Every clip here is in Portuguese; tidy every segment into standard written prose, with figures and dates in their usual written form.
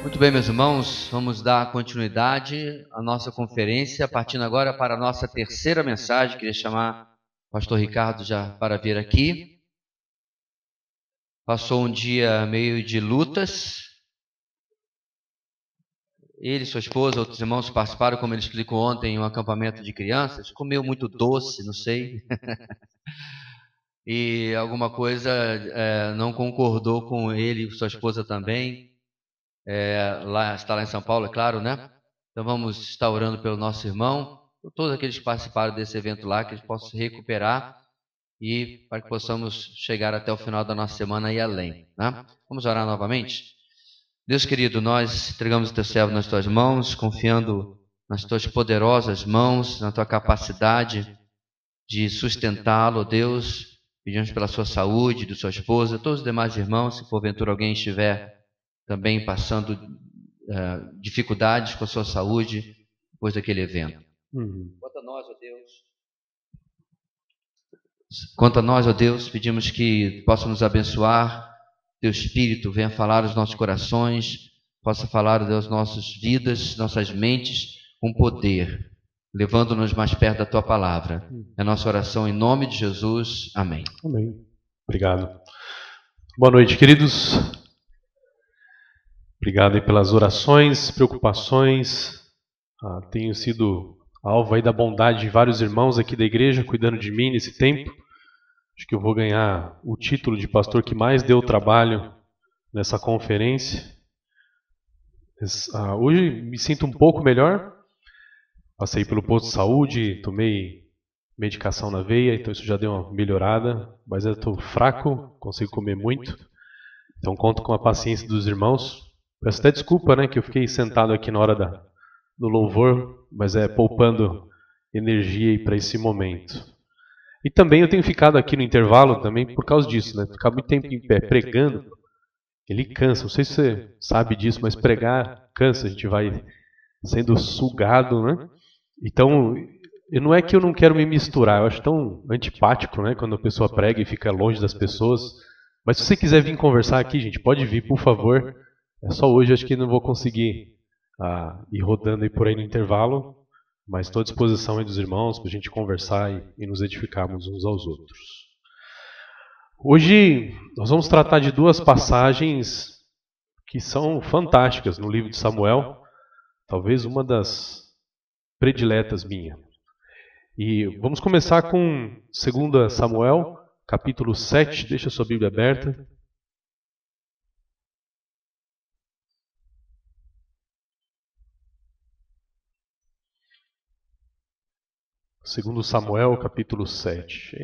Muito bem, meus irmãos, vamos dar continuidade à nossa conferência, partindo agora para a nossa terceira mensagem. Queria chamar o pastor Ricardo já para vir aqui. Passou um dia meio de lutas. Ele, sua esposa, outros irmãos participaram, como ele explicou ontem, em um acampamento de crianças. Comeu muito doce, não sei. E alguma coisa não concordou com ele e sua esposa também. Está lá em São Paulo, é claro, né? Então vamos estar orando pelo nosso irmão, por todos aqueles que participaram desse evento lá, que eles possam se recuperar e para que possamos chegar até o final da nossa semana e além, né? Vamos orar novamente? Deus querido, nós entregamos o teu servo nas tuas mãos, confiando nas tuas poderosas mãos, na tua capacidade de sustentá-lo, Deus. Pedimos pela sua saúde, de sua esposa, todos os demais irmãos, se porventura alguém estiver também passando dificuldades com a sua saúde depois daquele evento. Quanto a nós, ó Deus, pedimos que possa nos abençoar, teu Espírito venha falar aos nossos corações, possa falar das nossas vidas, nossas mentes, com poder, levando-nos mais perto da tua palavra. É a nossa oração em nome de Jesus. Amém. Amém. Obrigado. Boa noite, queridos. Obrigado aí pelas orações, preocupações. Tenho sido alvo aí da bondade de vários irmãos aqui da igreja, cuidando de mim nesse tempo. Acho que eu vou ganhar o título de pastor que mais deu trabalho nessa conferência. Hoje me sinto um pouco melhor. Passei pelo posto de saúde, tomei medicação na veia, então isso já deu uma melhorada. Mas eu estou fraco, consigo comer muito. Então conto com a paciência dos irmãos. Peço até desculpa, né, que eu fiquei sentado aqui na hora do louvor, mas poupando energia para esse momento. E também eu tenho ficado aqui no intervalo também por causa disso, né? Ficar muito tempo em pé pregando, ele cansa. Não sei se você sabe disso, mas pregar cansa, a gente vai sendo sugado, né? Então, não é que eu não quero me misturar, eu acho tão antipático, né, quando a pessoa prega e fica longe das pessoas. Mas se você quiser vir conversar aqui, gente, pode vir, por favor. É só hoje, acho que não vou conseguir ir rodando aí por aí no intervalo, mas estou à disposição aí dos irmãos para a gente conversar e nos edificarmos uns aos outros. Hoje nós vamos tratar de duas passagens que são fantásticas no livro de Samuel, talvez uma das prediletas minha. E vamos começar com 2 Samuel, capítulo 7, deixa a sua Bíblia aberta. Segundo Samuel, capítulo 7.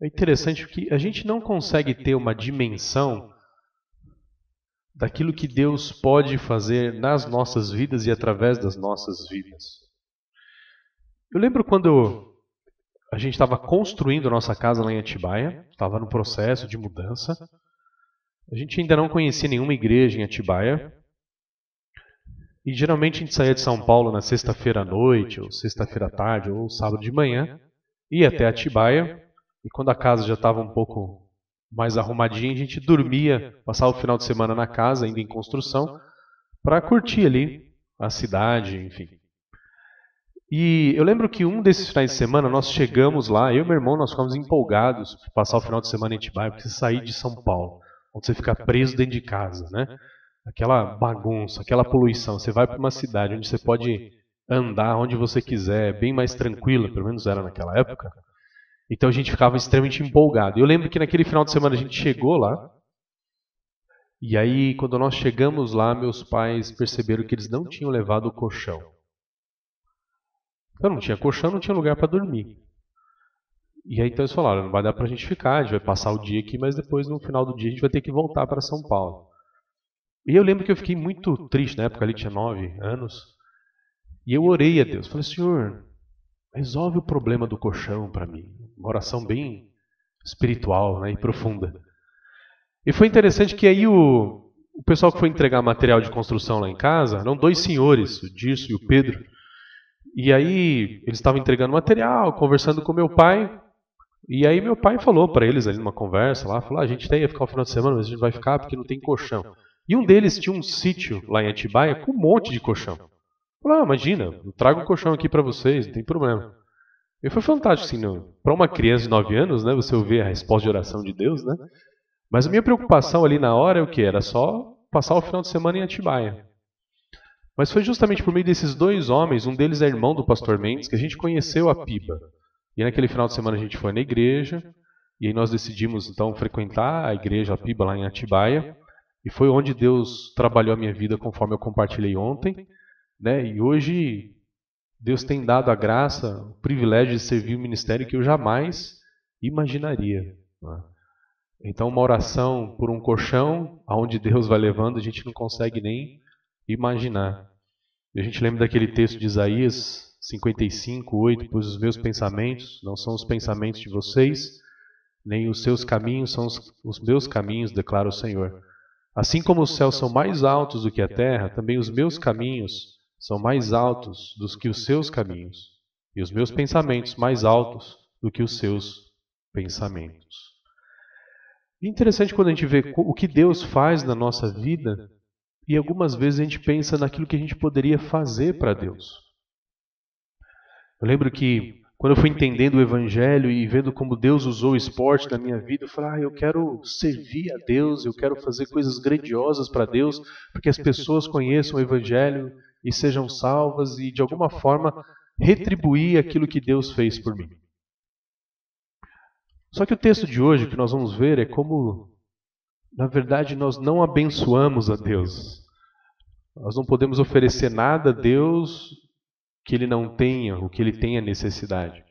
É interessante que a gente não consegue ter uma dimensão daquilo que Deus pode fazer nas nossas vidas e através das nossas vidas. Eu lembro quando a gente estava construindo a nossa casa lá em Atibaia, estava no processo de mudança. A gente ainda não conhecia nenhuma igreja em Atibaia. E geralmente a gente saía de São Paulo na sexta-feira à noite, ou sexta-feira à tarde, ou sábado de manhã, ia até Atibaia, e quando a casa já estava um pouco mais arrumadinha, a gente dormia, passava o final de semana na casa, ainda em construção, para curtir ali a cidade, enfim. E eu lembro que um desses finais de semana nós chegamos lá, eu e meu irmão, nós ficamos empolgados para passar o final de semana em Atibaia, porque você sair de São Paulo, onde você fica preso dentro de casa, né? Aquela bagunça, aquela poluição. Você vai para uma cidade onde você pode andar onde você quiser, bem mais tranquila, pelo menos era naquela época. Então a gente ficava extremamente empolgado. Eu lembro que naquele final de semana a gente chegou lá, e aí quando nós chegamos lá, meus pais perceberam que eles não tinham levado o colchão. Então não tinha colchão, não tinha lugar para dormir. E aí então eles falaram, não vai dar para a gente ficar, a gente vai passar o dia aqui, mas depois no final do dia a gente vai ter que voltar para São Paulo. E eu lembro que eu fiquei muito triste, na época ali tinha 9 anos, e eu orei a Deus, falei, Senhor, resolve o problema do colchão para mim. Uma oração bem espiritual, né, e profunda. E foi interessante que aí o pessoal que foi entregar material de construção lá em casa, eram 2 senhores, o Dirce e o Pedro, e aí eles estavam entregando material, conversando com meu pai, E aí meu pai falou para eles ali numa conversa lá, falou, a gente ia ficar o final de semana, mas a gente vai ficar porque não tem colchão. E um deles tinha um sítio lá em Atibaia com um monte de colchão. Falou, imagina, eu trago um colchão aqui para vocês, não tem problema. E foi fantástico, assim, para uma criança de 9 anos, né, você ouvir a resposta de oração de Deus, né? Mas a minha preocupação ali na hora é o quê? Era só passar o final de semana em Atibaia. Mas foi justamente por meio desses dois homens, um deles é irmão do pastor Mendes, que a gente conheceu a Piba. E naquele final de semana a gente foi na igreja, e aí nós decidimos então frequentar a igreja, a Piba, lá em Atibaia. E foi onde Deus trabalhou a minha vida, conforme eu compartilhei ontem, né? E hoje Deus tem dado a graça, o privilégio de servir o ministério que eu jamais imaginaria. Né? Então uma oração por um colchão, aonde Deus vai levando, a gente não consegue nem imaginar. E a gente lembra daquele texto de Isaías 55:8, pois os meus pensamentos não são os pensamentos de vocês, nem os seus caminhos são os meus caminhos, declara o Senhor. Assim como os céus são mais altos do que a terra, também os meus caminhos são mais altos do que os seus caminhos, e os meus pensamentos mais altos do que os seus pensamentos. E é interessante quando a gente vê o que Deus faz na nossa vida, e algumas vezes a gente pensa naquilo que a gente poderia fazer para Deus. Eu lembro que quando eu fui entendendo o Evangelho e vendo como Deus usou o esporte na minha vida, eu falei, eu quero servir a Deus, eu quero fazer coisas grandiosas para Deus, para que as pessoas conheçam o Evangelho e sejam salvas e de alguma forma retribuir aquilo que Deus fez por mim. Só que o texto de hoje que nós vamos ver é como, na verdade, nós não abençoamos a Deus. Nós não podemos oferecer nada a Deus que Ele não tenha, o que Ele tenha necessidade.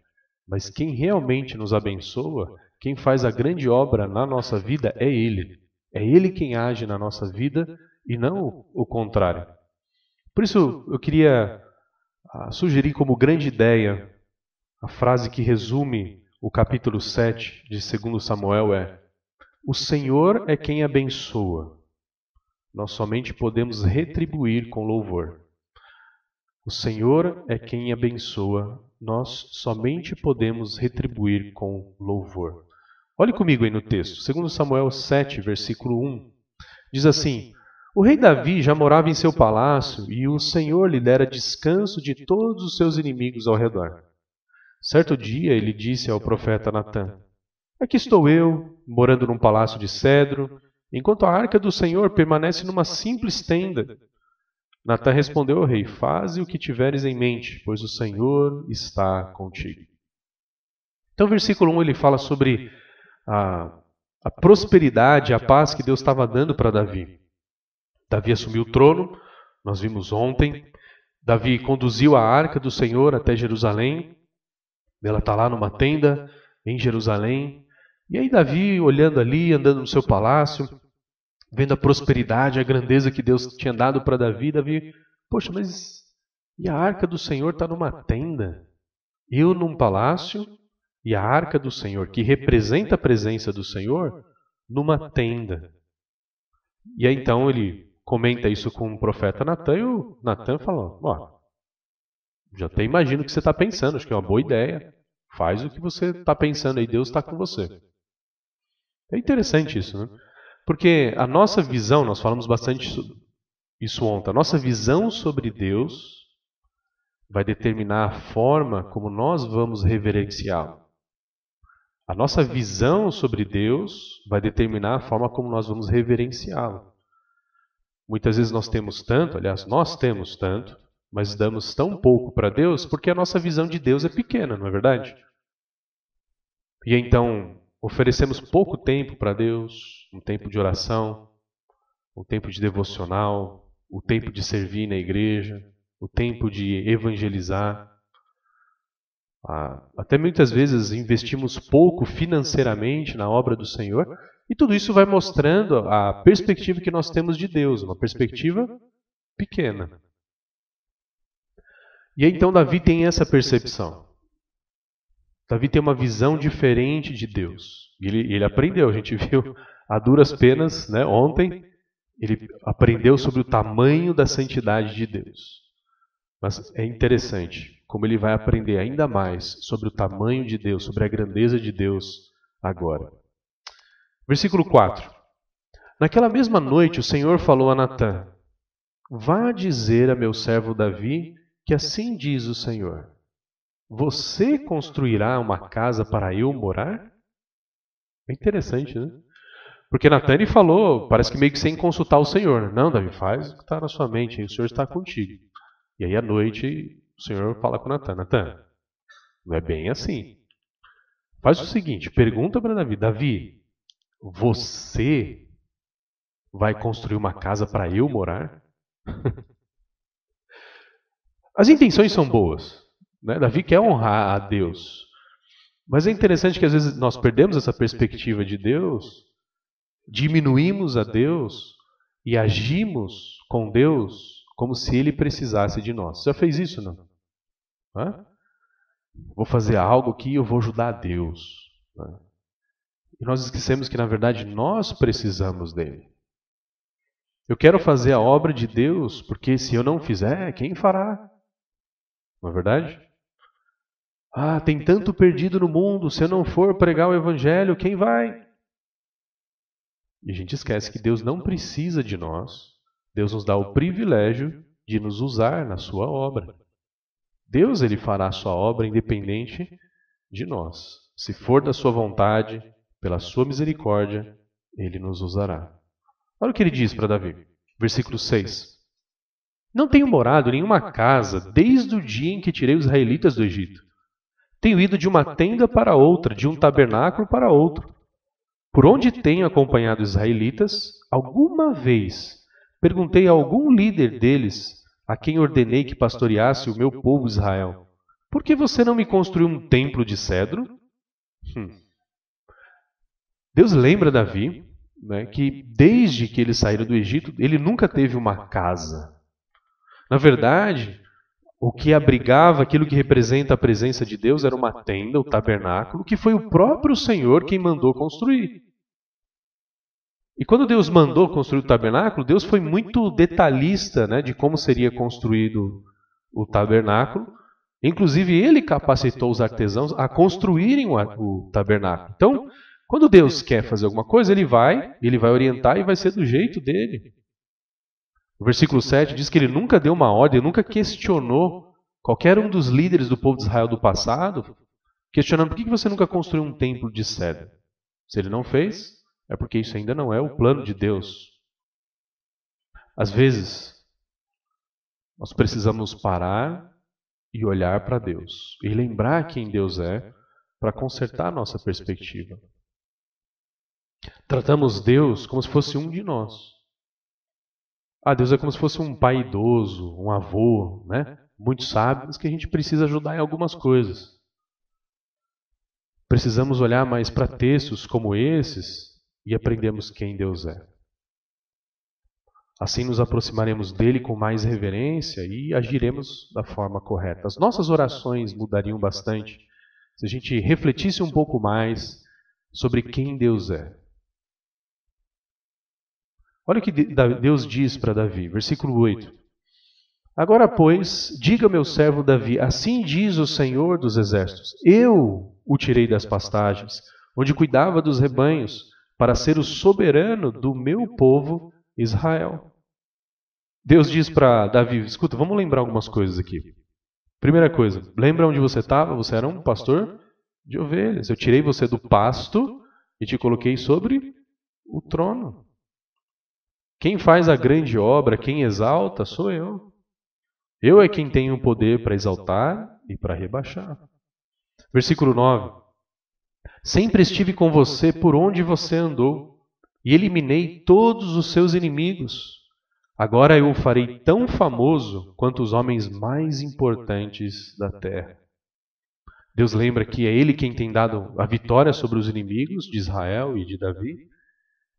Mas quem realmente nos abençoa, quem faz a grande obra na nossa vida é Ele. É Ele quem age na nossa vida e não o contrário. Por isso eu queria sugerir como grande ideia a frase que resume o capítulo 7 de 2 Samuel é: o Senhor é quem abençoa. Nós somente podemos retribuir com louvor. O Senhor é quem abençoa, nós somente podemos retribuir com louvor. Olhe comigo aí no texto, 2 Samuel 7, versículo 1. Diz assim, o rei Davi já morava em seu palácio e o Senhor lhe dera descanso de todos os seus inimigos ao redor. Certo dia ele disse ao profeta Natã, aqui estou eu, morando num palácio de cedro, enquanto a arca do Senhor permanece numa simples tenda. Natã respondeu ao rei, faze o que tiveres em mente, pois o Senhor está contigo. Então o versículo 1 ele fala sobre a prosperidade, a paz que Deus estava dando para Davi. Davi assumiu o trono, nós vimos ontem. Davi conduziu a arca do Senhor até Jerusalém. Ela está lá numa tenda em Jerusalém. E aí Davi olhando ali, andando no seu palácio, vendo a prosperidade, a grandeza que Deus tinha dado para Davi, Davi, poxa, mas e a arca do Senhor está numa tenda? Eu num palácio e a arca do Senhor, que representa a presença do Senhor, numa tenda. E aí então ele comenta isso com o profeta Natã e o Natã falou, já até imagino o que você está pensando, acho que é uma boa ideia, faz o que você está pensando aí, Deus está com você. É interessante isso, né? Porque a nossa visão, nós falamos bastante isso ontem, a nossa visão sobre Deus vai determinar a forma como nós vamos reverenciá-lo. A nossa visão sobre Deus vai determinar a forma como nós vamos reverenciá-lo. Muitas vezes nós temos tanto, aliás, nós temos tanto, mas damos tão pouco para Deus porque a nossa visão de Deus é pequena, não é verdade? E então oferecemos pouco tempo para Deus, um tempo de oração, um tempo de devocional, o tempo de servir na igreja, o tempo de evangelizar. Até muitas vezes investimos pouco financeiramente na obra do Senhor, e tudo isso vai mostrando a perspectiva que nós temos de Deus, uma perspectiva pequena. E aí, então Davi tem essa percepção. Davi tem uma visão diferente de Deus. Ele aprendeu, a gente viu a duras penas, né, ontem, ele aprendeu sobre o tamanho da santidade de Deus. Mas é interessante, como ele vai aprender ainda mais sobre o tamanho de Deus, sobre a grandeza de Deus agora. Versículo 4. Naquela mesma noite o Senhor falou a Natã: vá dizer a meu servo Davi que assim diz o Senhor: você construirá uma casa para eu morar? É interessante, né? Porque Natã ele falou, parece que meio que sem consultar o Senhor. Não, Davi, faz o que está na sua mente, o Senhor está contigo. E aí à noite o Senhor fala com Natã: Natã, não é bem assim. Faz o seguinte, pergunta para Davi: Davi, você vai construir uma casa para eu morar? As intenções são boas, né? Davi quer honrar a Deus. Mas é interessante que às vezes nós perdemos essa perspectiva de Deus, diminuímos a Deus e agimos com Deus como se Ele precisasse de nós. Você já fez isso, não? Hã? Vou fazer algo que eu vou ajudar a Deus. Né? E nós esquecemos que, na verdade, nós precisamos dele. Eu quero fazer a obra de Deus, porque se eu não fizer, quem fará? Não é verdade? Ah, tem tanto perdido no mundo, se eu não for pregar o Evangelho, quem vai? E a gente esquece que Deus não precisa de nós. Deus nos dá o privilégio de nos usar na sua obra. Deus ele fará a sua obra independente de nós. Se for da sua vontade, pela sua misericórdia, ele nos usará. Olha o que ele diz para Davi, versículo 6. Não tenho morado em nenhuma casa desde o dia em que tirei os israelitas do Egito. Tenho ido de uma tenda para outra, de um tabernáculo para outro. Por onde tenho acompanhado os israelitas, alguma vez perguntei a algum líder deles, a quem ordenei que pastoreasse o meu povo Israel: por que você não me construiu um templo de cedro? Deus lembra Davi, né, que desde que eles saíram do Egito, ele nunca teve uma casa. Na verdade, o que abrigava aquilo que representa a presença de Deus era uma tenda, o tabernáculo, que foi o próprio Senhor quem mandou construir. E quando Deus mandou construir o tabernáculo, Deus foi muito detalhista, né, de como seria construído o tabernáculo. Inclusive, ele capacitou os artesãos a construírem o tabernáculo. Então, quando Deus quer fazer alguma coisa, ele vai orientar e vai ser do jeito dele. O versículo 7 diz que ele nunca deu uma ordem, nunca questionou qualquer um dos líderes do povo de Israel do passado, questionando por que você nunca construiu um templo de cedro. Se ele não fez, é porque isso ainda não é o plano de Deus. Às vezes, nós precisamos parar e olhar para Deus e lembrar quem Deus é para consertar a nossa perspectiva. Tratamos Deus como se fosse um de nós. Deus é como se fosse um pai idoso, um avô, né? Muito sábio, mas que a gente precisa ajudar em algumas coisas. Precisamos olhar mais para textos como esses e aprendermos quem Deus é. Assim nos aproximaremos dele com mais reverência e agiremos da forma correta. As nossas orações mudariam bastante se a gente refletisse um pouco mais sobre quem Deus é. Olha o que Deus diz para Davi, versículo 8. Agora, pois, diga ao meu servo Davi, assim diz o Senhor dos Exércitos: eu o tirei das pastagens, onde cuidava dos rebanhos, para ser o soberano do meu povo Israel. Deus diz para Davi, escuta, vamos lembrar algumas coisas aqui. Primeira coisa, lembra onde você estava? Você era um pastor de ovelhas. Eu tirei você do pasto e te coloquei sobre o trono. Quem faz a grande obra, quem exalta, sou eu. Eu é quem tenho o poder para exaltar e para rebaixar. Versículo 9. Sempre estive com você por onde você andou, e eliminei todos os seus inimigos. Agora eu o farei tão famoso quanto os homens mais importantes da terra. Deus lembra que é Ele quem tem dado a vitória sobre os inimigos de Israel e de Davi.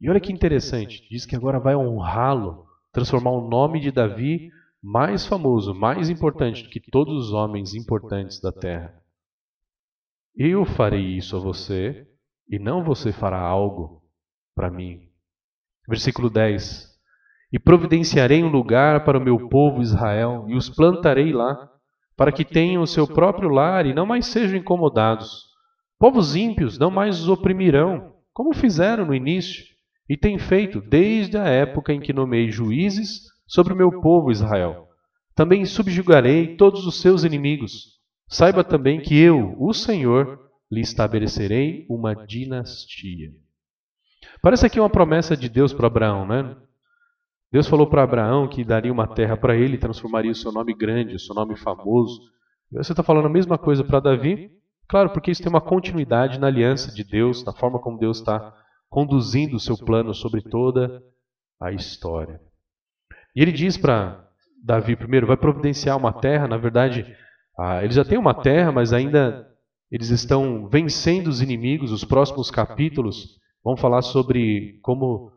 E olha que interessante, diz que agora vai honrá-lo, transformar o nome de Davi mais famoso, mais importante do que todos os homens importantes da terra. Eu farei isso a você, e não você fará algo para mim. Versículo 10. E providenciarei um lugar para o meu povo Israel, e os plantarei lá, para que tenham o seu próprio lar e não mais sejam incomodados. Povos ímpios não mais os oprimirão, como fizeram no início, e têm feito desde a época em que nomeei juízes sobre o meu povo Israel. Também subjugarei todos os seus inimigos. Saiba também que eu, o Senhor, lhe estabelecerei uma dinastia. Parece aqui uma promessa de Deus para Abraão, né? Deus falou para Abraão que daria uma terra para ele, transformaria o seu nome grande, o seu nome famoso. E você está falando a mesma coisa para Davi? Claro, porque isso tem uma continuidade na aliança de Deus, na forma como Deus está conduzindo o seu plano sobre toda a história. E ele diz para Davi, primeiro, vai providenciar uma terra. Na verdade, eles já têm uma terra, mas ainda eles estão vencendo os inimigos. Os próximos capítulos vão falar sobre como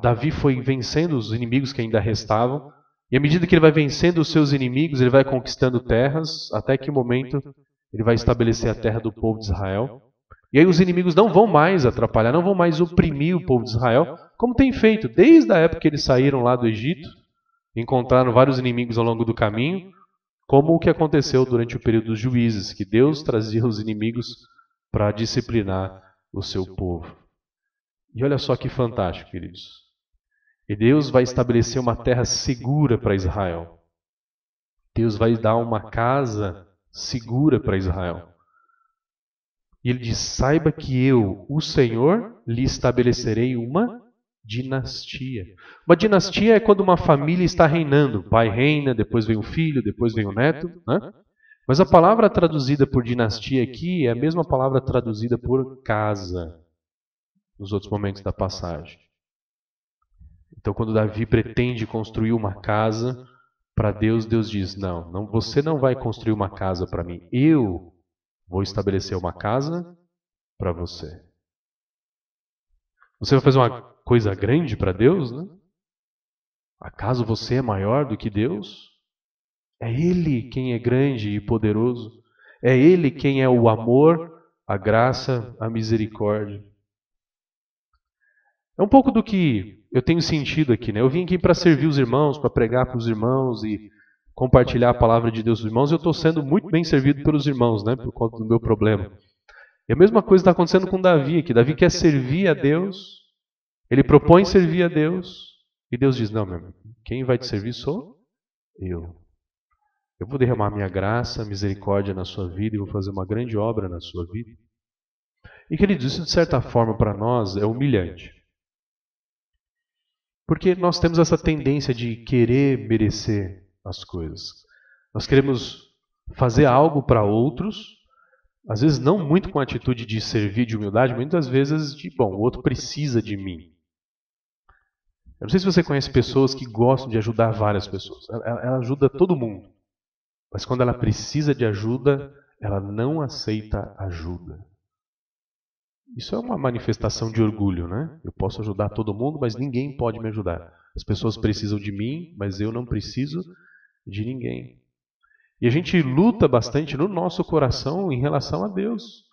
Davi foi vencendo os inimigos que ainda restavam. E à medida que ele vai vencendo os seus inimigos, ele vai conquistando terras, até que o momento ele vai estabelecer a terra do povo de Israel. E aí os inimigos não vão mais atrapalhar, não vão mais oprimir o povo de Israel, como tem feito desde a época que eles saíram lá do Egito, encontraram vários inimigos ao longo do caminho, como o que aconteceu durante o período dos juízes, que Deus trazia os inimigos para disciplinar o seu povo. E olha só que fantástico, queridos. E Deus vai estabelecer uma terra segura para Israel. Deus vai dar uma casa segura para Israel. E ele diz, saiba que eu, o Senhor, lhe estabelecerei uma dinastia. Uma dinastia é quando uma família está reinando. O pai reina, depois vem o filho, depois vem o neto. Né? Mas a palavra traduzida por dinastia aqui é a mesma palavra traduzida por casa, nos outros momentos da passagem. Então, quando Davi pretende construir uma casa para Deus, Deus diz, não, você não vai construir uma casa para mim. Eu vou estabelecer uma casa para você. Você vai fazer uma coisa grande para Deus, né? Acaso você é maior do que Deus? É Ele quem é grande e poderoso. É Ele quem é o amor, a graça, a misericórdia. É um pouco do que eu tenho sentido aqui, né? Eu vim aqui para servir os irmãos, para pregar para os irmãos e compartilhar a palavra de Deus com os irmãos. E eu estou sendo muito bem servido pelos irmãos, né? Por conta do meu problema. E a mesma coisa está acontecendo com Davi aqui. Davi quer servir a Deus, ele propõe servir a Deus, e Deus diz, não, meu amigo, quem vai te servir sou eu. Eu vou derramar minha graça, misericórdia na sua vida e vou fazer uma grande obra na sua vida. E que ele diz, isso de certa forma para nós é humilhante. Porque nós temos essa tendência de querer merecer as coisas. Nós queremos fazer algo para outros, às vezes não muito com a atitude de servir, de humildade, muitas vezes de, bom, o outro precisa de mim. Eu não sei se você conhece pessoas que gostam de ajudar várias pessoas. Ela ajuda todo mundo. Mas quando ela precisa de ajuda, ela não aceita ajuda. Isso é uma manifestação de orgulho, né? Eu posso ajudar todo mundo, mas ninguém pode me ajudar. As pessoas precisam de mim, mas eu não preciso de ninguém. E a gente luta bastante no nosso coração em relação a Deus.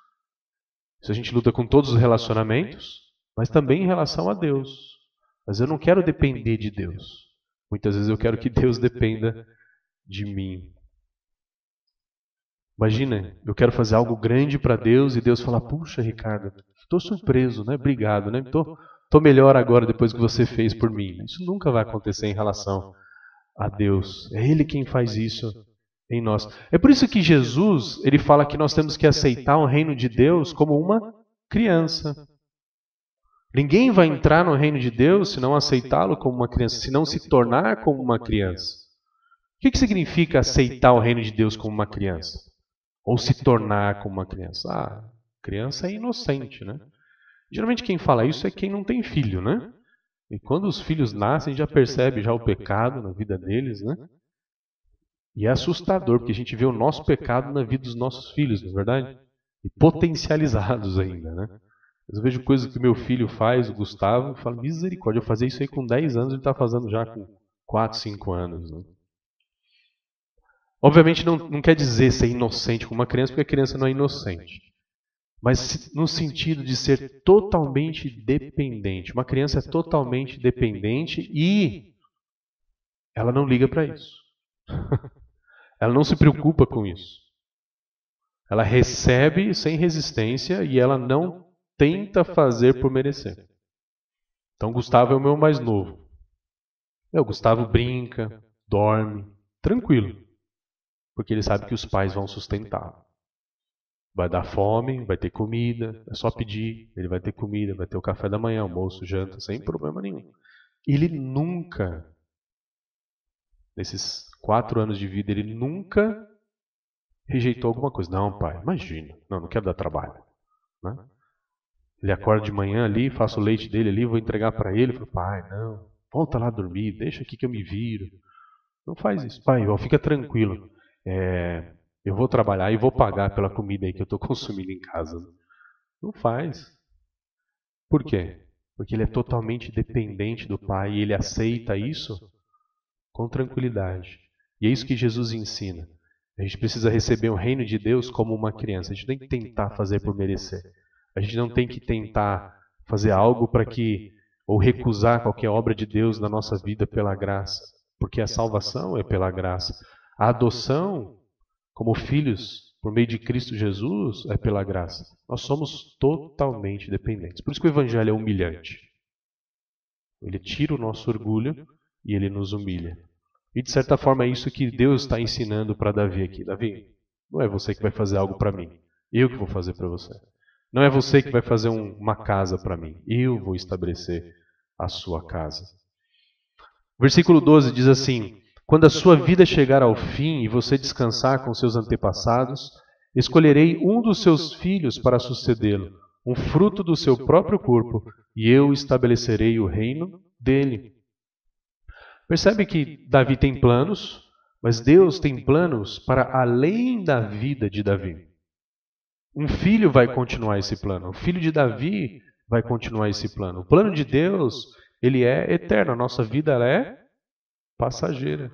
Isso a gente luta com todos os relacionamentos, mas também em relação a Deus. Mas eu não quero depender de Deus. Muitas vezes eu quero que Deus dependa de mim. Imagina, eu quero fazer algo grande para Deus e Deus fala, puxa, Ricardo, estou surpreso, né? Obrigado, né? Tô melhor agora depois que você fez por mim. Isso nunca vai acontecer em relação a Deus. É Ele quem faz isso em nós. É por isso que Jesus, ele fala que nós temos que aceitar o reino de Deus como uma criança. Ninguém vai entrar no reino de Deus se não aceitá-lo como uma criança, se não se tornar como uma criança. O que significa aceitar o reino de Deus como uma criança? Ou se tornar como uma criança? Criança é inocente, né? Geralmente quem fala isso é quem não tem filho, né? E quando os filhos nascem, já percebe já o pecado na vida deles, né? E é assustador, porque a gente vê o nosso pecado na vida dos nossos filhos, não é verdade? E potencializados ainda, né? Eu vejo coisas que meu filho faz, o Gustavo, e falo, misericórdia, eu fazia isso aí com 10 anos, ele está fazendo já com 4, 5 anos, né? Obviamente não quer dizer ser inocente com uma criança, porque a criança não é inocente. Mas no sentido de ser totalmente dependente. Uma criança é totalmente dependente e ela não liga para isso. Ela não se preocupa com isso. Ela recebe sem resistência e ela não tenta fazer por merecer. Então, Gustavo é o meu mais novo. O Gustavo brinca, dorme, tranquilo. Porque ele sabe que os pais vão sustentá-lo. Vai dar fome, vai ter comida, é só pedir, ele vai ter comida, vai ter o café da manhã, almoço, janta, sem problema nenhum. Ele nunca, nesses 4 anos de vida, ele nunca rejeitou alguma coisa. Não, pai, imagina, não quero dar trabalho. Né? Ele acorda de manhã ali, faço o leite dele ali, vou entregar para ele, falo, pai, não, volta lá dormir, deixa aqui que eu me viro. Não faz isso, pai, fica tranquilo. Eu vou trabalhar e vou pagar pela comida aí que eu estou consumindo em casa. Não faz. Por quê? Porque ele é totalmente dependente do Pai e ele aceita isso com tranquilidade. E é isso que Jesus ensina. A gente precisa receber o reino de Deus como uma criança. A gente não tem que tentar fazer por merecer. A gente não tem que tentar fazer algo para que, ou recusar qualquer obra de Deus na nossa vida pela graça. Porque a salvação é pela graça. A adoção como filhos, por meio de Cristo Jesus, é pela graça. Nós somos totalmente dependentes. Por isso que o Evangelho é humilhante. Ele tira o nosso orgulho e ele nos humilha. E de certa forma é isso que Deus está ensinando para Davi aqui. Davi, não é você que vai fazer algo para mim. Eu que vou fazer para você. Não é você que vai fazer uma casa para mim. Eu vou estabelecer a sua casa. O versículo 12 diz assim: quando a sua vida chegar ao fim e você descansar com seus antepassados, escolherei um dos seus filhos para sucedê-lo, um fruto do seu próprio corpo, e eu estabelecerei o reino dele. Percebe que Davi tem planos, mas Deus tem planos para além da vida de Davi. Um filho vai continuar esse plano, o filho de Davi vai continuar esse plano. O plano de Deus, ele é eterno, a nossa vida ela é passageira.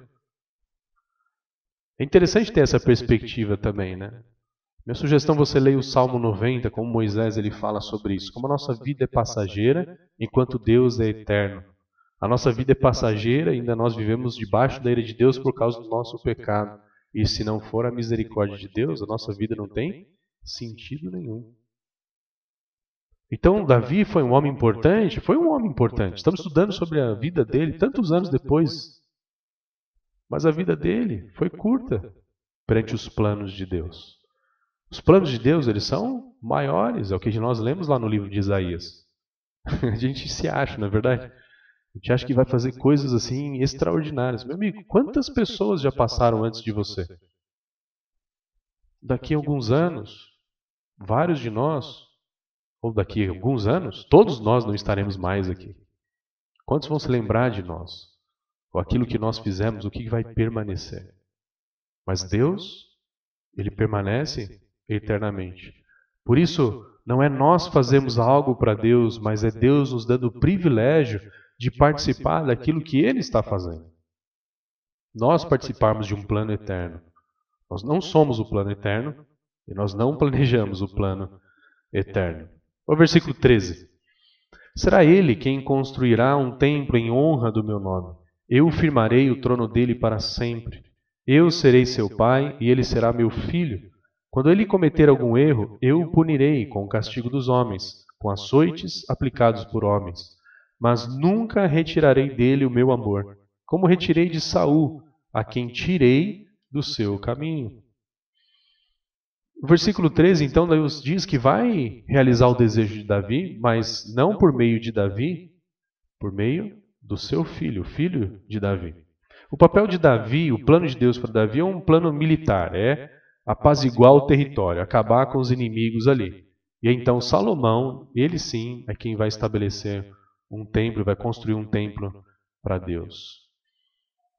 É interessante ter essa perspectiva também, né? Minha sugestão é você leia o Salmo 90, como Moisés ele fala sobre isso. Como a nossa vida é passageira, enquanto Deus é eterno. A nossa vida é passageira, ainda nós vivemos debaixo da ira de Deus por causa do nosso pecado. E se não for a misericórdia de Deus, a nossa vida não tem sentido nenhum. Então, Davi foi um homem importante? Foi um homem importante. Estamos estudando sobre a vida dele tantos anos depois. Mas a vida dele foi curta perante os planos de Deus. Os planos de Deus, eles são maiores, é o que nós lemos lá no livro de Isaías. A gente se acha, não é verdade? A gente acha que vai fazer coisas assim extraordinárias. Meu amigo, quantas pessoas já passaram antes de você? Daqui a alguns anos, vários de nós, ou daqui a alguns anos, todos nós não estaremos mais aqui. Quantos vão se lembrar de nós? Ou aquilo que nós fizemos, o que vai permanecer? Mas Deus, Ele permanece eternamente. Por isso, não é nós fazermos algo para Deus, mas é Deus nos dando o privilégio de participar daquilo que Ele está fazendo. Nós participarmos de um plano eterno. Nós não somos o plano eterno e nós não planejamos o plano eterno. O versículo 13. Será Ele quem construirá um templo em honra do meu nome. Eu firmarei o trono dele para sempre. Eu serei seu pai e ele será meu filho. Quando ele cometer algum erro, eu o punirei com o castigo dos homens, com açoites aplicados por homens. Mas nunca retirarei dele o meu amor, como retirei de Saul, a quem tirei do seu caminho. O versículo 13, então, Deus diz que vai realizar o desejo de Davi, mas não por meio de Davi, por meio do seu filho, o filho de Davi. O papel de Davi, o plano de Deus para Davi é um plano militar, é apaziguar o território, acabar com os inimigos ali. E então Salomão, ele sim, é quem vai estabelecer um templo, vai construir um templo para Deus.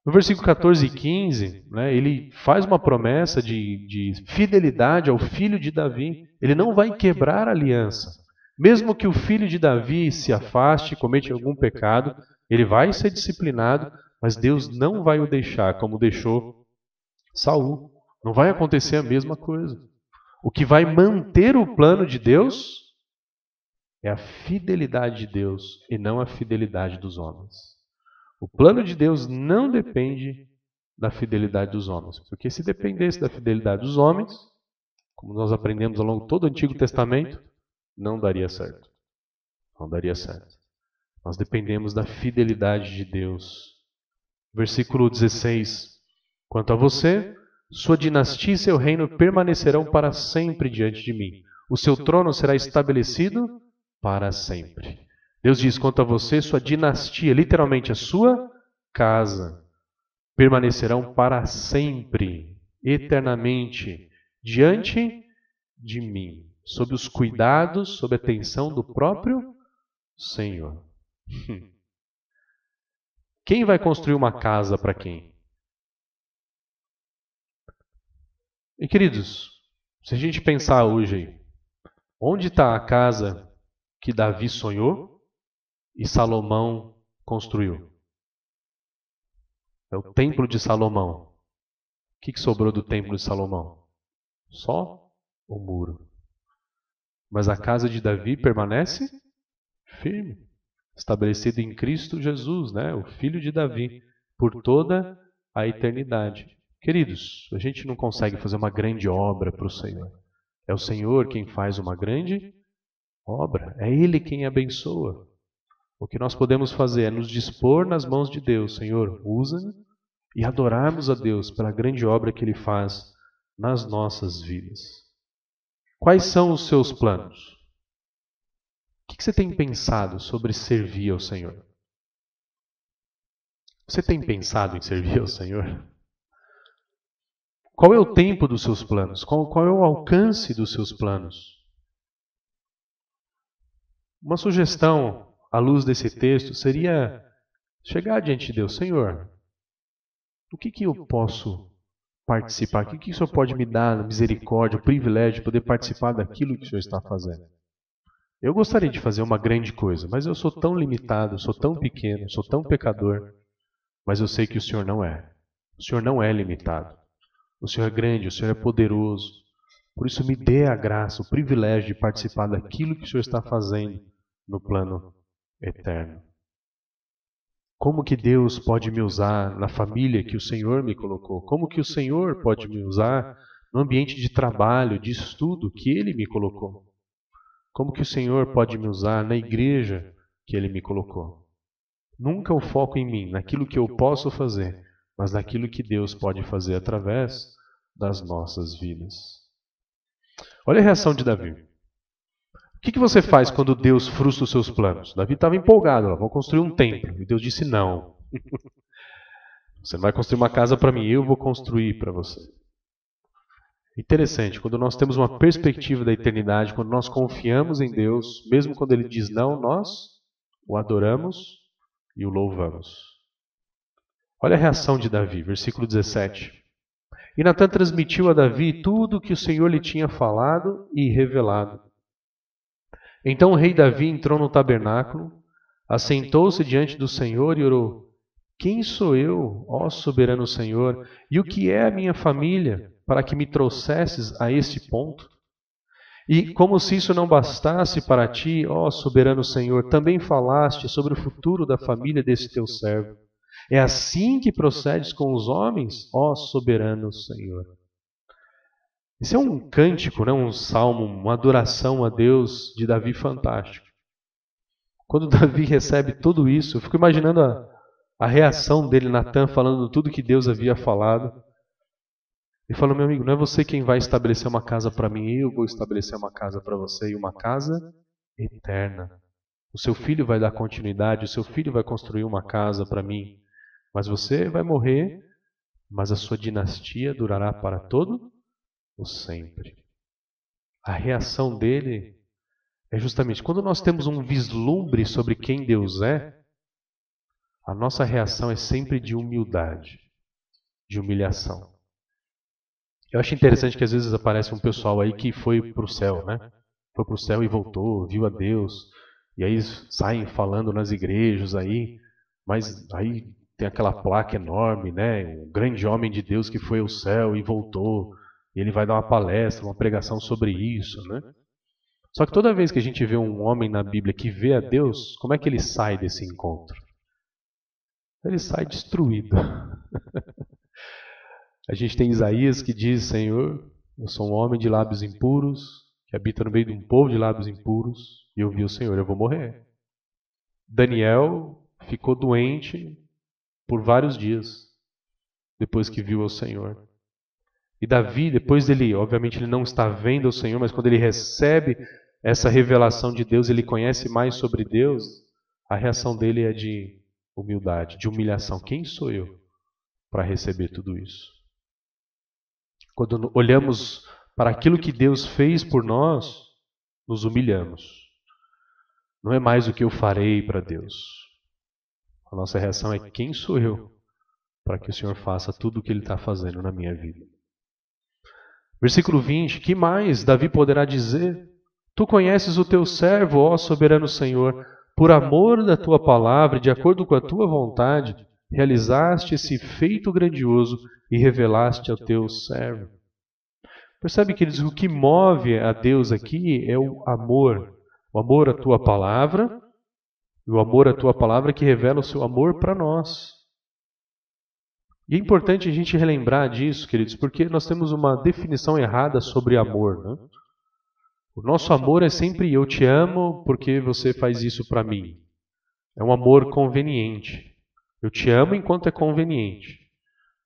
No versículo 14 e 15, ele faz uma promessa de fidelidade ao filho de Davi. Ele não vai quebrar a aliança. Mesmo que o filho de Davi se afaste, cometa algum pecado, ele vai ser disciplinado, mas Deus não vai o deixar como deixou Saul. Não vai acontecer a mesma coisa. O que vai manter o plano de Deus é a fidelidade de Deus e não a fidelidade dos homens. O plano de Deus não depende da fidelidade dos homens. Porque se dependesse da fidelidade dos homens, como nós aprendemos ao longo de todo o Antigo Testamento, não daria certo. Não daria certo. Nós dependemos da fidelidade de Deus. Versículo 16. Quanto a você, sua dinastia e seu reino permanecerão para sempre diante de mim. O seu trono será estabelecido para sempre. Deus diz, quanto a você, sua dinastia, literalmente a sua casa, permanecerão para sempre, eternamente, diante de mim, sob os cuidados, sob a atenção do próprio Senhor. Quem vai construir uma casa para quem? E queridos, se a gente pensar hoje aí, onde está a casa que Davi sonhou e Salomão construiu? É o templo de Salomão. O que sobrou do templo de Salomão? Só o muro. Mas a casa de Davi permanece firme, estabelecida em Cristo Jesus, né? O filho de Davi, por toda a eternidade. Queridos, a gente não consegue fazer uma grande obra para o Senhor. É o Senhor quem faz uma grande obra. É Ele quem abençoa. O que nós podemos fazer é nos dispor nas mãos de Deus. Senhor, usa-me, e adorarmos a Deus pela grande obra que Ele faz nas nossas vidas. Quais são os seus planos? O que você tem pensado sobre servir ao Senhor? Você tem pensado em servir ao Senhor? Qual é o tempo dos seus planos? Qual é o alcance dos seus planos? Uma sugestão, à luz desse texto, seria chegar diante de Deus. Senhor, o que eu posso participar? O que o Senhor pode me dar a misericórdia, o privilégio de poder participar daquilo que o Senhor está fazendo? Eu gostaria de fazer uma grande coisa, mas eu sou tão limitado, sou tão pequeno, sou tão pecador, mas eu sei que o Senhor não é. O Senhor não é limitado. O Senhor é grande, o Senhor é poderoso. Por isso me dê a graça, o privilégio de participar daquilo que o Senhor está fazendo no plano eterno. Como que Deus pode me usar na família que o Senhor me colocou? Como que o Senhor pode me usar no ambiente de trabalho, de estudo que Ele me colocou? Como que o Senhor pode me usar na igreja que Ele me colocou? Nunca o foco em mim, naquilo que eu posso fazer, mas naquilo que Deus pode fazer através das nossas vidas. Olha a reação de Davi. O que você faz quando Deus frustra os seus planos? Davi estava empolgado, vou construir um templo. E Deus disse não. Você não vai construir uma casa para mim, eu vou construir para você. Interessante, quando nós temos uma perspectiva da eternidade, quando nós confiamos em Deus, mesmo quando Ele diz não, nós o adoramos e o louvamos. Olha a reação de Davi, versículo 17. E Natã transmitiu a Davi tudo o que o Senhor lhe tinha falado e revelado. Então o rei Davi entrou no tabernáculo, assentou-se diante do Senhor e orou: Quem sou eu, ó soberano Senhor, e o que é a minha família, para que me trouxesses a este ponto? E como se isso não bastasse para ti, ó soberano Senhor, também falaste sobre o futuro da família desse teu servo. É assim que procedes com os homens, ó soberano Senhor. Esse é um cântico, um salmo, uma adoração a Deus de Davi fantástico. Quando Davi recebe tudo isso, eu fico imaginando a reação dele, Natã, falando tudo que Deus havia falado. Ele falou: meu amigo, não é você quem vai estabelecer uma casa para mim, eu vou estabelecer uma casa para você, e uma casa eterna. O seu filho vai dar continuidade, o seu filho vai construir uma casa para mim. Mas você vai morrer, mas a sua dinastia durará para todo o sempre. A reação dele é justamente quando nós temos um vislumbre sobre quem Deus é, a nossa reação é sempre de humildade, de humilhação. Eu acho interessante que às vezes aparece um pessoal aí que foi para o céu, né? Foi para o céu e voltou, viu a Deus, e aí saem falando nas igrejas aí, mas aí tem aquela placa enorme, né? Um grande homem de Deus que foi ao céu e voltou, e ele vai dar uma palestra, uma pregação sobre isso, né? Só que toda vez que a gente vê um homem na Bíblia que vê a Deus, como é que ele sai desse encontro? Ele sai destruído. A gente tem Isaías que diz, Senhor, eu sou um homem de lábios impuros, que habita no meio de um povo de lábios impuros, e eu vi o Senhor, eu vou morrer. Daniel ficou doente por vários dias, depois que viu o Senhor. E Davi, depois dele, obviamente ele não está vendo o Senhor, mas quando ele recebe essa revelação de Deus, ele conhece mais sobre Deus, a reação dele é de humildade, de humilhação. Quem sou eu para receber tudo isso? Quando olhamos para aquilo que Deus fez por nós, nos humilhamos. Não é mais o que eu farei para Deus. A nossa reação é: quem sou eu para que o Senhor faça tudo o que Ele está fazendo na minha vida? Versículo 20: que mais Davi poderá dizer? Tu conheces o teu servo, ó soberano Senhor, por amor da tua palavra e de acordo com a tua vontade, realizaste esse feito grandioso e revelaste ao teu servo. Percebe, queridos, o que move a Deus aqui é o amor à tua palavra, e o amor à tua palavra que revela o seu amor para nós. E é importante a gente relembrar disso, queridos, porque nós temos uma definição errada sobre amor, né? O nosso amor é sempre eu te amo porque você faz isso para mim. É um amor conveniente. Eu te amo enquanto é conveniente.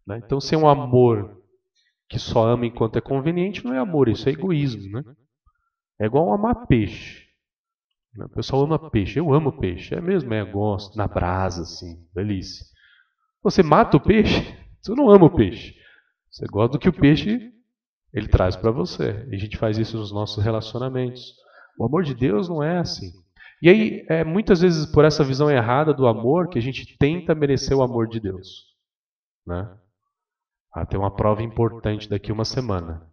Né? Então, se é um amor que só ama enquanto é conveniente, não é amor, isso é egoísmo. Né? É igual amar peixe. O pessoal ama peixe. Eu amo peixe. É mesmo, eu gosto. Na brasa, assim, delícia. Você mata o peixe, você não ama o peixe. Você gosta do que o peixe ele traz para você. E a gente faz isso nos nossos relacionamentos. O amor de Deus não é assim. E aí, muitas vezes, por essa visão errada do amor, que a gente tenta merecer o amor de Deus. Né? Tem uma prova importante daqui uma semana.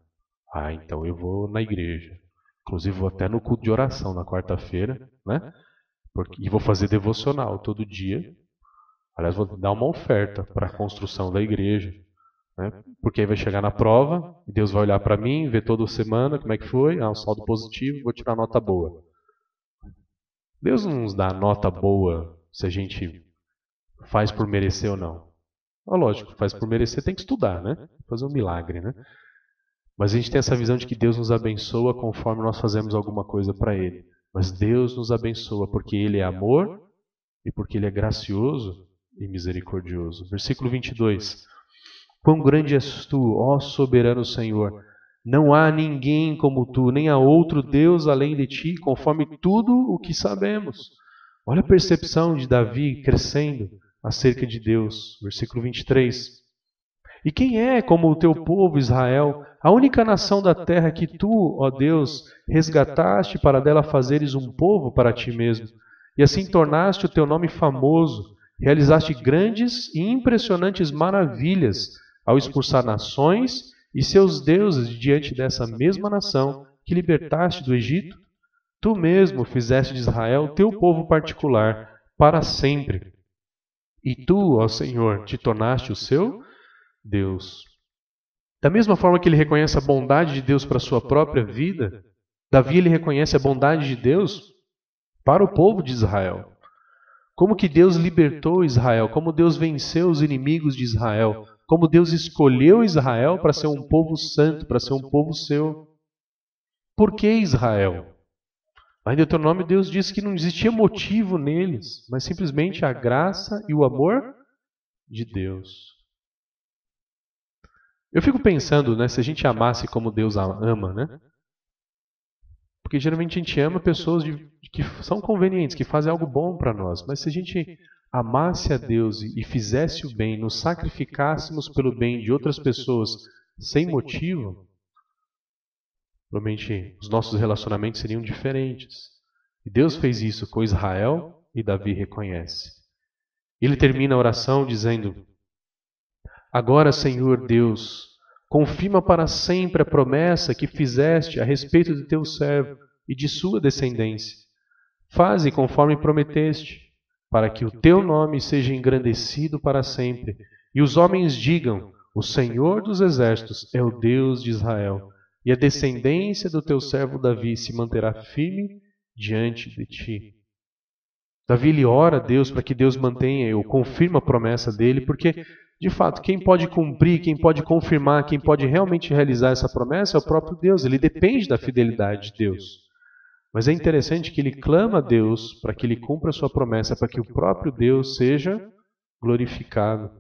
Então eu vou na igreja. Inclusive vou até no culto de oração na quarta-feira. Né? E vou fazer devocional todo dia. Aliás, vou dar uma oferta para a construção da igreja. Né? Porque aí vai chegar na prova, e Deus vai olhar para mim, ver toda semana como é que foi, um saldo positivo, vou tirar nota boa. Deus não nos dá nota boa se a gente faz por merecer ou não. Lógico, faz por merecer tem que estudar, né? Fazer um milagre, né? Mas a gente tem essa visão de que Deus nos abençoa conforme nós fazemos alguma coisa para Ele. Mas Deus nos abençoa porque Ele é amor e porque Ele é gracioso e misericordioso. Versículo 22. Quão grande és tu, ó soberano Senhor! Não há ninguém como tu, nem há outro Deus além de ti, conforme tudo o que sabemos. Olha a percepção de Davi crescendo acerca de Deus. Versículo 23. E quem é como o teu povo Israel, a única nação da terra que tu, ó Deus, resgataste para dela fazeres um povo para ti mesmo, e assim tornaste o teu nome famoso, realizaste grandes e impressionantes maravilhas, ao expulsar nações e seus deuses diante dessa mesma nação que libertaste do Egito? Tu mesmo fizeste de Israel teu povo particular para sempre. E tu, ó Senhor, te tornaste o seu Deus. Da mesma forma que ele reconhece a bondade de Deus para a sua própria vida, Davi ele reconhece a bondade de Deus para o povo de Israel. Como que Deus libertou Israel, como Deus venceu os inimigos de Israel, como Deus escolheu Israel para ser um povo santo, para ser um povo seu. Por que Israel? Lá em Deuteronômio, Deus disse que não existia motivo neles, mas simplesmente a graça e o amor de Deus. Eu fico pensando, né, se a gente amasse como Deus ama, né? Porque geralmente a gente ama pessoas que são convenientes, que fazem algo bom para nós, mas se a gente amasse a Deus e fizesse o bem, nos sacrificássemos pelo bem de outras pessoas sem motivo, provavelmente os nossos relacionamentos seriam diferentes. E Deus fez isso com Israel e Davi reconhece. Ele termina a oração dizendo: agora, Senhor Deus, confirma para sempre a promessa que fizeste a respeito de teu servo e de sua descendência. Faze conforme prometeste, para que o teu nome seja engrandecido para sempre, e os homens digam: o Senhor dos exércitos é o Deus de Israel, e a descendência do teu servo Davi se manterá firme diante de ti. Davi ele ora a Deus para que Deus mantenha ou confirme a promessa dele, porque de fato, quem pode cumprir, quem pode confirmar, quem pode realmente realizar essa promessa é o próprio Deus. Ele depende da fidelidade de Deus. Mas é interessante que ele clama a Deus para que ele cumpra a sua promessa, para que o próprio Deus seja glorificado.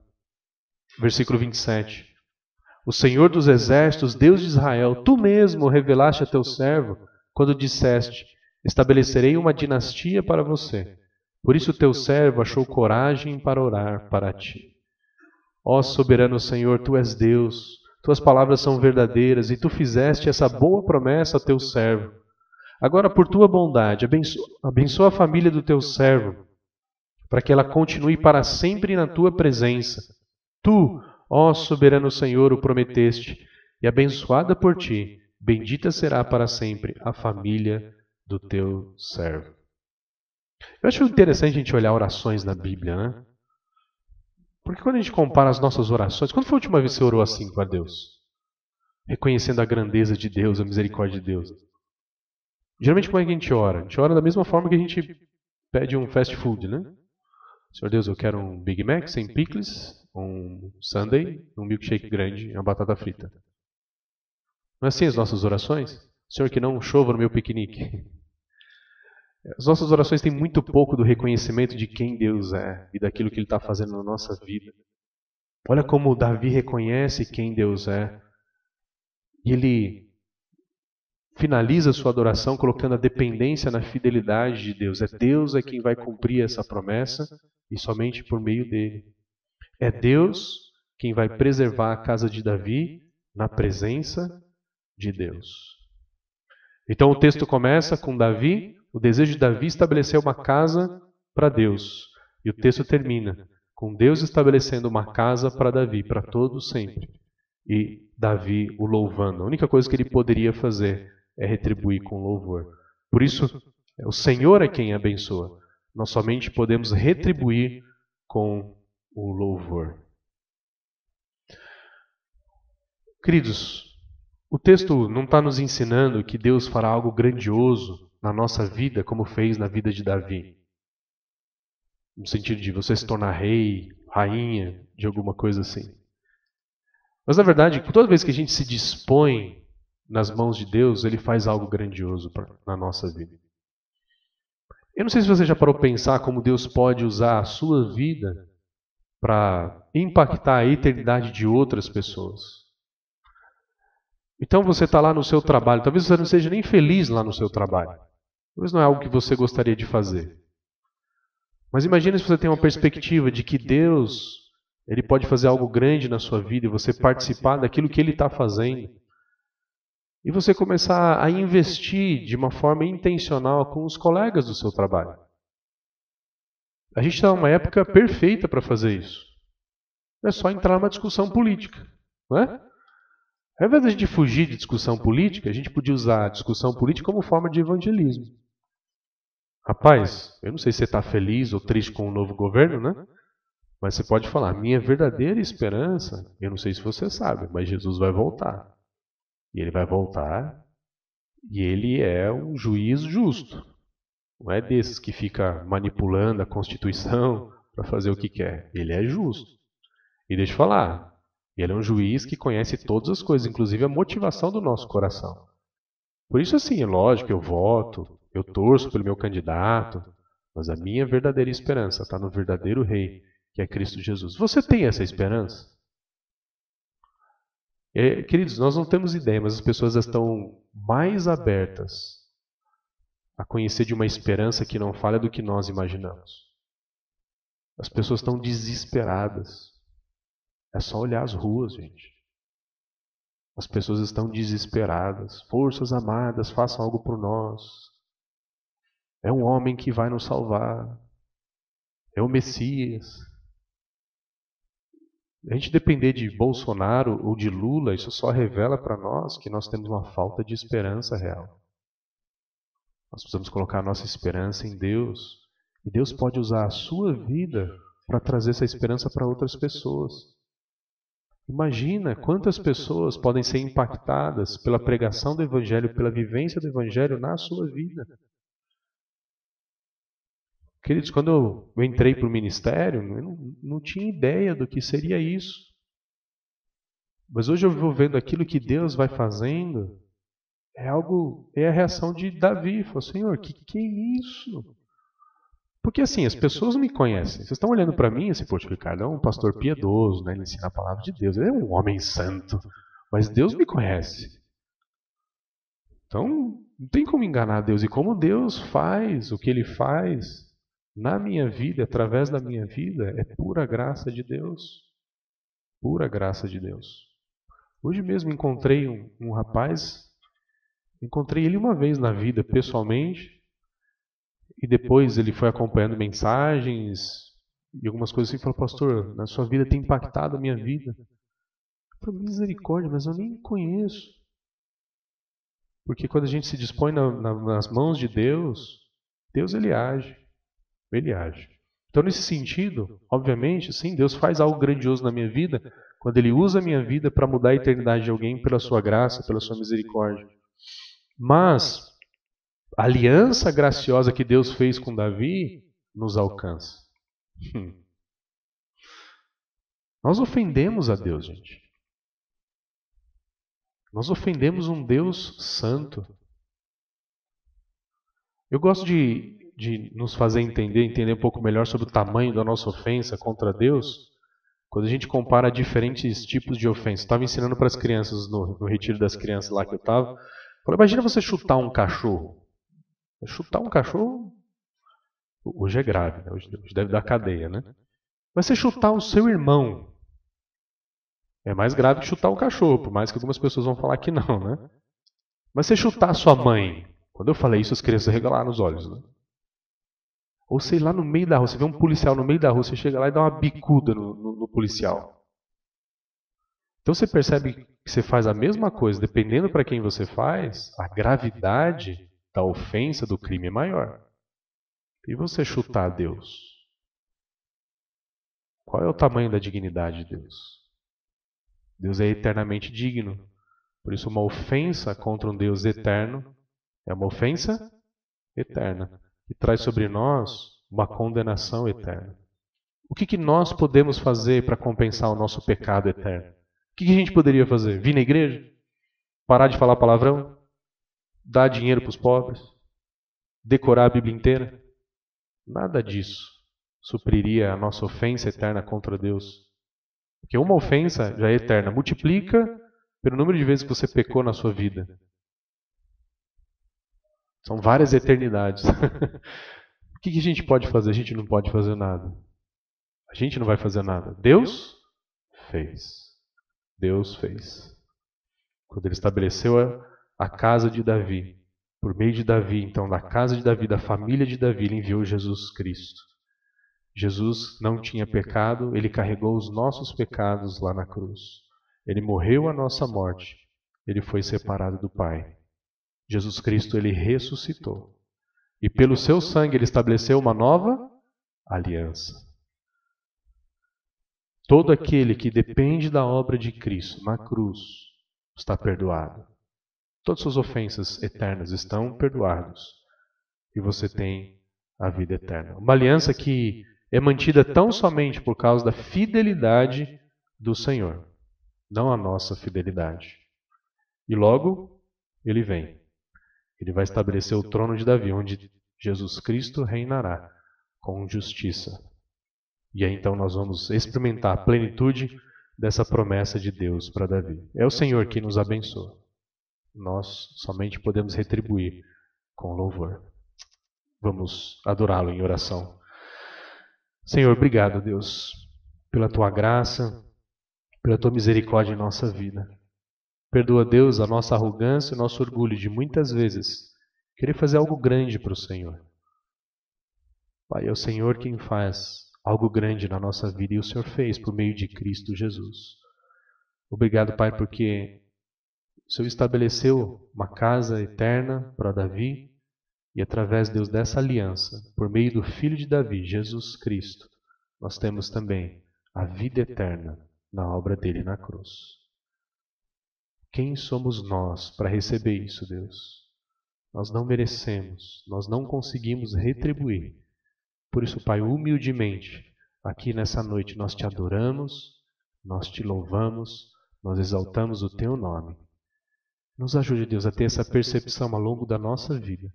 Versículo 27. O Senhor dos Exércitos, Deus de Israel, tu mesmo revelaste a teu servo, quando disseste, estabelecerei uma dinastia para você. Por isso teu servo achou coragem para orar para ti. Ó soberano Senhor, tu és Deus, tuas palavras são verdadeiras e tu fizeste essa boa promessa a teu servo. Agora, por tua bondade, abençoa a família do teu servo, para que ela continue para sempre na tua presença. Tu, ó soberano Senhor, o prometeste, e abençoada por ti, bendita será para sempre a família do teu servo. Eu acho interessante a gente olhar orações na Bíblia, né? Porque quando a gente compara as nossas orações, quando foi a última vez que você orou assim para Deus? Reconhecendo a grandeza de Deus, a misericórdia de Deus. Geralmente como é que a gente ora? A gente ora da mesma forma que a gente pede um fast food, né? Senhor Deus, eu quero um Big Mac sem picles, um sundae, um milkshake grande e uma batata frita. Não é assim as nossas orações? Senhor, que não chova no meu piquenique. As nossas orações têm muito pouco do reconhecimento de quem Deus é e daquilo que Ele está fazendo na nossa vida. Olha como Davi reconhece quem Deus é. E ele finaliza a sua adoração colocando a dependência na fidelidade de Deus. Deus é quem vai cumprir essa promessa e somente por meio dele. É Deus quem vai preservar a casa de Davi na presença de Deus. Então o texto começa com Davi, o desejo de Davi estabelecer uma casa para Deus. E o texto termina com Deus estabelecendo uma casa para Davi, para todos sempre. E Davi o louvando. A única coisa que ele poderia fazer é retribuir com louvor. Por isso, o Senhor é quem abençoa. Nós somente podemos retribuir com o louvor. Queridos, o texto não está nos ensinando que Deus fará algo grandioso na nossa vida, como fez na vida de Davi. No sentido de você se tornar rei, rainha, de alguma coisa assim. Mas na verdade, toda vez que a gente se dispõe nas mãos de Deus, Ele faz algo grandioso na nossa vida. Eu não sei se você já parou para pensar como Deus pode usar a sua vida para impactar a eternidade de outras pessoas. Então você está lá no seu trabalho, talvez você não seja nem feliz lá no seu trabalho. Talvez não é algo que você gostaria de fazer. Mas imagine se você tem uma perspectiva de que Deus, Ele pode fazer algo grande na sua vida e você participar daquilo que Ele está fazendo. E você começar a investir de uma forma intencional com os colegas do seu trabalho. A gente está numa época perfeita para fazer isso. É só entrar numa discussão política, não é? Ao invés de a gente fugir de discussão política, a gente podia usar a discussão política como forma de evangelismo. Rapaz, eu não sei se você está feliz ou triste com o novo governo, né? Mas você pode falar, minha verdadeira esperança, eu não sei se você sabe, mas Jesus vai voltar. E Ele vai voltar e Ele é um juiz justo. Não é desses que fica manipulando a Constituição para fazer o que quer. Ele é justo. E deixa eu falar, Ele é um juiz que conhece todas as coisas, inclusive a motivação do nosso coração. Por isso, assim, é lógico, eu voto, eu torço pelo meu candidato, mas a minha verdadeira esperança está no verdadeiro Rei, que é Cristo Jesus. Você tem essa esperança? Queridos, nós não temos ideia, mas as pessoas estão mais abertas a conhecer de uma esperança que não falha do que nós imaginamos. As pessoas estão desesperadas. É só olhar as ruas, gente. As pessoas estão desesperadas. Forças amadas, façam algo por nós. É um homem que vai nos salvar. É o Messias. A gente depender de Bolsonaro ou de Lula, isso só revela para nós que nós temos uma falta de esperança real. Nós precisamos colocar a nossa esperança em Deus. E Deus pode usar a sua vida para trazer essa esperança para outras pessoas. Imagina quantas pessoas podem ser impactadas pela pregação do Evangelho, pela vivência do Evangelho na sua vida. Queridos, quando eu entrei para o ministério, eu não tinha ideia do que seria isso. Mas hoje eu vou vendo aquilo que Deus vai fazendo, é a reação de Davi. Falou, Senhor, que é isso? Porque assim, as pessoas me conhecem. Vocês estão olhando para mim assim, poxa, o Ricardo é um pastor piedoso, né? Ele ensina a palavra de Deus, ele é um homem santo. Mas Deus me conhece. Então, não tem como enganar Deus. E como Deus faz o que Ele faz na minha vida, através da minha vida, é pura graça de Deus. Pura graça de Deus. Hoje mesmo encontrei um rapaz, encontrei ele uma vez na vida, pessoalmente, e depois ele foi acompanhando mensagens e algumas coisas assim, e falou, pastor, na sua vida tem impactado a minha vida. Eu falei, misericórdia, mas eu nem conheço. Porque quando a gente se dispõe nas mãos de Deus, Deus ele age. Ele age. Então, nesse sentido, obviamente, sim, Deus faz algo grandioso na minha vida quando Ele usa a minha vida para mudar a eternidade de alguém pela sua graça, pela sua misericórdia. Mas a aliança graciosa que Deus fez com Davi nos alcança. Nós ofendemos a Deus, gente. Nós ofendemos um Deus santo. Eu gosto de nos fazer entender um pouco melhor sobre o tamanho da nossa ofensa contra Deus, quando a gente compara diferentes tipos de ofensa. Estava ensinando para as crianças no retiro das crianças lá que eu estava. Falei, imagina você chutar um cachorro. Chutar um cachorro, hoje é grave, né? Hoje deve dar cadeia, né? Mas você chutar o seu irmão, é mais grave que chutar um cachorro, por mais que algumas pessoas vão falar que não, né? Mas você chutar a sua mãe, quando eu falei isso, as crianças regalaram os olhos, né? Ou sei lá, no meio da rua, você vê um policial no meio da rua, você chega lá e dá uma bicuda no policial. Então você percebe que você faz a mesma coisa, dependendo para quem você faz, a gravidade da ofensa, do crime é maior. E você chutar a Deus? Qual é o tamanho da dignidade de Deus? Deus é eternamente digno. Por isso, uma ofensa contra um Deus eterno é uma ofensa eterna. E traz sobre nós uma condenação eterna. O que nós podemos fazer para compensar o nosso pecado eterno? O que a gente poderia fazer? Vir na igreja? Parar de falar palavrão? Dar dinheiro para os pobres? Decorar a Bíblia inteira? Nada disso supriria a nossa ofensa eterna contra Deus. Porque uma ofensa já é eterna. Multiplica pelo número de vezes que você pecou na sua vida. São várias eternidades. O que a gente pode fazer? A gente não pode fazer nada. A gente não vai fazer nada. Deus fez. Deus fez. Quando Ele estabeleceu a casa de Davi, por meio de Davi, então, da casa de Davi, da família de Davi, Ele enviou Jesus Cristo. Jesus não tinha pecado, Ele carregou os nossos pecados lá na cruz. Ele morreu a nossa morte. Ele foi separado do Pai. Jesus Cristo, Ele ressuscitou. E pelo seu sangue, Ele estabeleceu uma nova aliança. Todo aquele que depende da obra de Cristo na cruz está perdoado. Todas suas ofensas eternas estão perdoadas. E você tem a vida eterna. Uma aliança que é mantida tão somente por causa da fidelidade do Senhor, não a nossa fidelidade. E logo, Ele vem. Ele vai estabelecer o trono de Davi, onde Jesus Cristo reinará com justiça. E aí então nós vamos experimentar a plenitude dessa promessa de Deus para Davi. É o Senhor que nos abençoa. Nós somente podemos retribuir com louvor. Vamos adorá-lo em oração. Senhor, obrigado, Deus, pela Tua graça, pela Tua misericórdia em nossa vida. Perdoa, Deus, a nossa arrogância e o nosso orgulho de muitas vezes querer fazer algo grande para o Senhor. Pai, é o Senhor quem faz algo grande na nossa vida e o Senhor fez por meio de Cristo Jesus. Obrigado, Pai, porque o Senhor estabeleceu uma casa eterna para Davi e através, Deus, dessa aliança, por meio do Filho de Davi, Jesus Cristo, nós temos também a vida eterna na obra dele na cruz. Quem somos nós para receber isso, Deus? Nós não merecemos, nós não conseguimos retribuir. Por isso, Pai, humildemente, aqui nessa noite nós te adoramos, nós te louvamos, nós exaltamos o teu nome. Nos ajude, Deus, a ter essa percepção ao longo da nossa vida,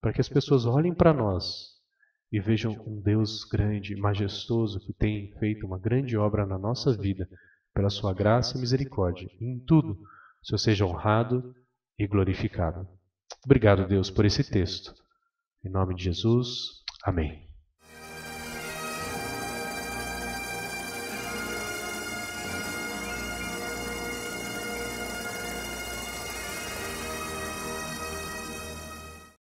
para que as pessoas olhem para nós e vejam um Deus grande, majestoso, que tem feito uma grande obra na nossa vida, pela sua graça e misericórdia. E em tudo, o Senhor seja honrado e glorificado. Obrigado, Deus, por esse texto. Em nome de Jesus, amém.